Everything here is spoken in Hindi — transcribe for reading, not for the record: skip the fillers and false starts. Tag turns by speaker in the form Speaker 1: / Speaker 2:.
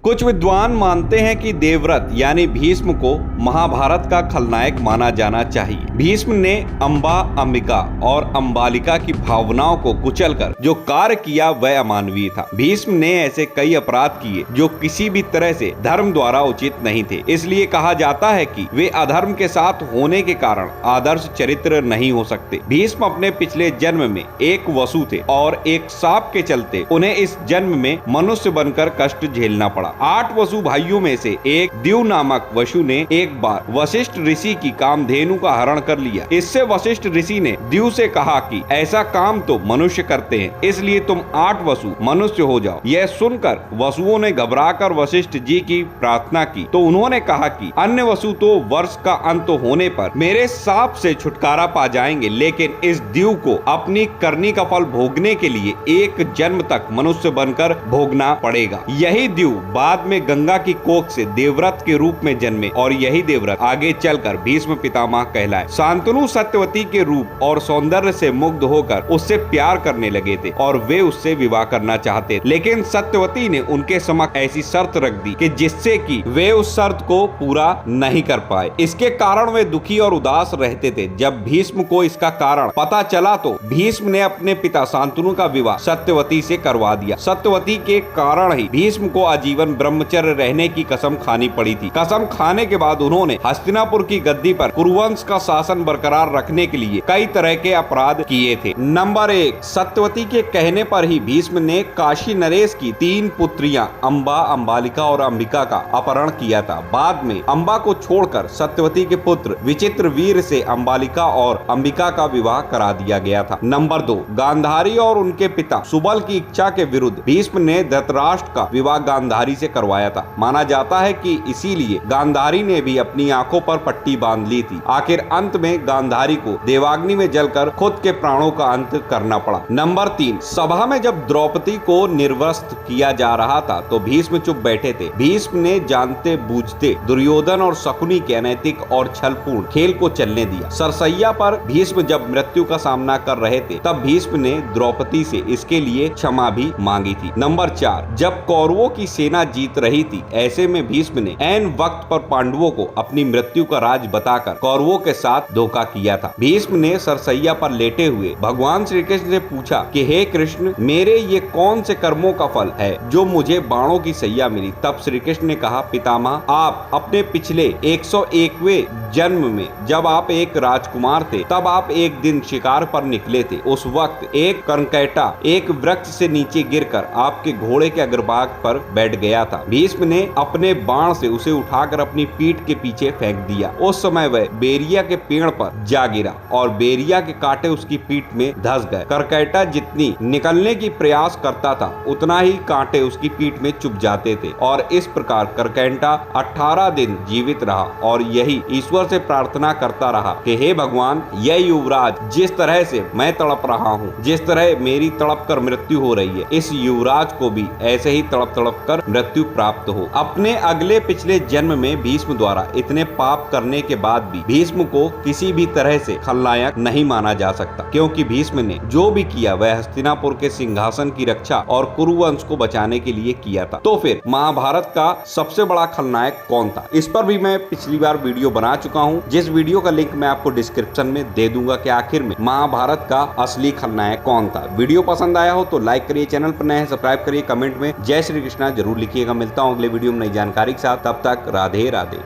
Speaker 1: कुछ विद्वान मानते हैं कि देवव्रत यानी भीष्म को महाभारत का खलनायक माना जाना चाहिए। भीष्म ने अंबा, अंबिका और अंबालिका की भावनाओं को कुचलकर जो कार्य किया वह अमानवीय था। भीष्म ने ऐसे कई अपराध किए जो किसी भी तरह से धर्म द्वारा उचित नहीं थे। इसलिए कहा जाता है कि वे अधर्म के साथ होने के कारण आदर्श चरित्र नहीं हो सकते। भीष्म अपने पिछले जन्म में एक वसु थे और एक सांप के चलते उन्हें इस जन्म में मनुष्य बनकर कष्ट झेलना पड़ा। 8 वसु भाइयों में से एक द्यू नामक वसु ने एक बार वशिष्ठ ऋषि की कामधेनु का हरण कर लिया। इससे वशिष्ठ ऋषि ने द्यू से कहा कि ऐसा काम तो मनुष्य करते हैं, इसलिए तुम 8 वसु मनुष्य हो जाओ। यह सुनकर वसुओं ने घबराकर वशिष्ठ जी की प्रार्थना की तो उन्होंने कहा कि अन्य वसु तो वर्ष का अंत होने पर मेरे सांप से छुटकारा पा जाएंगे, लेकिन इस द्यू को अपनी करनी का फल भोगने के लिए एक जन्म तक मनुष्य बनकर भोगना पड़ेगा। यही द्यू बाद में गंगा की कोख से देवव्रत के रूप में जन्मे और यही देवव्रत आगे चलकर भीष्म पितामह कहलाए। शांतनु सत्यवती के रूप और सौंदर्य से मुग्ध होकर उससे प्यार करने लगे थे और वे उससे विवाह करना चाहते, लेकिन सत्यवती ने उनके समक्ष ऐसी शर्त रख दी कि जिससे कि वे उस शर्त को पूरा नहीं कर पाए। इसके कारण वे दुखी और उदास रहते थे। जब भीष्म को इसका कारण पता चला तो भीष्म ने अपने पिता शांतनु का विवाह सत्यवती से करवा दिया। सत्यवती के कारण ही भीष्म को आजीवन ब्रह्मचर्य रहने की कसम खानी पड़ी थी। कसम खाने के बाद उन्होंने हस्तिनापुर की गद्दी पर कुरुवंश का शासन बरकरार रखने के लिए कई तरह के अपराध किए थे। नंबर 1, सत्यवती के कहने पर ही भीष्म ने काशी नरेश की 3 पुत्रियां अंबा, अंबालिका और अंबिका का अपहरण किया था। बाद में अंबा को छोड़कर सत्यवती के पुत्र विचित्र वीर से अंबालिका और अंबिका का विवाह करा दिया गया था। नंबर 2, गांधारी और उनके पिता सुबल की इच्छा के विरुद्ध भीष्म ने धृतराष्ट्र का विवाह गांधारी से करवाया था। माना जाता है कि इसीलिए गांधारी ने भी अपनी आंखों पर पट्टी बांध ली थी। आखिर अंत में गांधारी को देवाग्नि में जलकर खुद के प्राणों का अंत करना पड़ा। नंबर 3, सभा में जब द्रौपदी को निर्वस्त्र किया जा रहा था तो भीष्म चुप बैठे थे। भीष्म ने जानते बूझते दुर्योधन और शकुनी के अनैतिक और छलपूर्ण खेल को चलने दिया। सरसैया पर भीष्म जब मृत्यु का सामना कर रहे थे तब भीष्म ने द्रौपदी से इसके लिए क्षमा भी मांगी थी। नंबर 4, जब कौरवों की सेना जीत रही थी ऐसे में भीष्म ने ऐन वक्त पर पांडवों को अपनी मृत्यु का राज बताकर कौरवों के साथ धोखा किया था। भीष्म ने सरसैया पर लेटे हुए भगवान श्री कृष्ण से पूछा कि हे कृष्ण, मेरे ये कौन से कर्मों का फल है जो मुझे बाणों की सैया मिली। तब श्री कृष्ण ने कहा, पितामह, आप अपने पिछले 101वें जन्म में जब आप एक राजकुमार थे तब आप एक दिन शिकार पर निकले थे। उस वक्त एक कर्णकैटा एक वृक्ष से नीचे गिरकर आपके घोड़े के अग्रभाग पर बैठ गया था। भीष्म ने अपने बाण से उसे उठाकर अपनी पीठ के पीछे फेंक दिया। उस समय वह बेरिया के पेड़ पर जा गिरा और बेरिया के कांटे उसकी पीठ में धंस गए। करकैटा जितनी निकलने की प्रयास करता था उतना ही कांटे उसकी पीठ में चुभ जाते थे और इस प्रकार करकैटा 18 दिन जीवित रहा और यही ईश्वर से प्रार्थना करता रहा कि हे भगवान, यह युवराज जिस तरह से मैं तड़प रहा हूँ, जिस तरह मेरी तड़प कर मृत्यु हो रही है, इस युवराज को भी ऐसे ही तड़प तड़प कर मृत्यु प्राप्त हो। अपने अगले पिछले जन्म में भीष्म द्वारा इतने पाप करने के बाद भी भीष्म को किसी भी तरह से खलनायक नहीं माना जा सकता, क्योंकि भीष्म ने जो भी किया वह हस्तिनापुर के सिंहासन की रक्षा और कुरुवंश को बचाने के लिए किया था। तो फिर महाभारत का सबसे बड़ा खलनायक कौन था? इस पर भी मैं पिछली बार वीडियो बना चुका हूँ, जिस वीडियो का लिंक मैं आपको डिस्क्रिप्शन में दे दूंगा कि आखिर में महाभारत का असली खलनायक कौन था। वीडियो पसंद आया हो तो लाइक करिए, चैनल पर नए हैं सब्सक्राइब करिए, कमेंट में जय श्री कृष्णा जरूर लिखिएगा। मिलता हूँ अगले वीडियो में नई जानकारी के साथ, तब तक राधे राधे।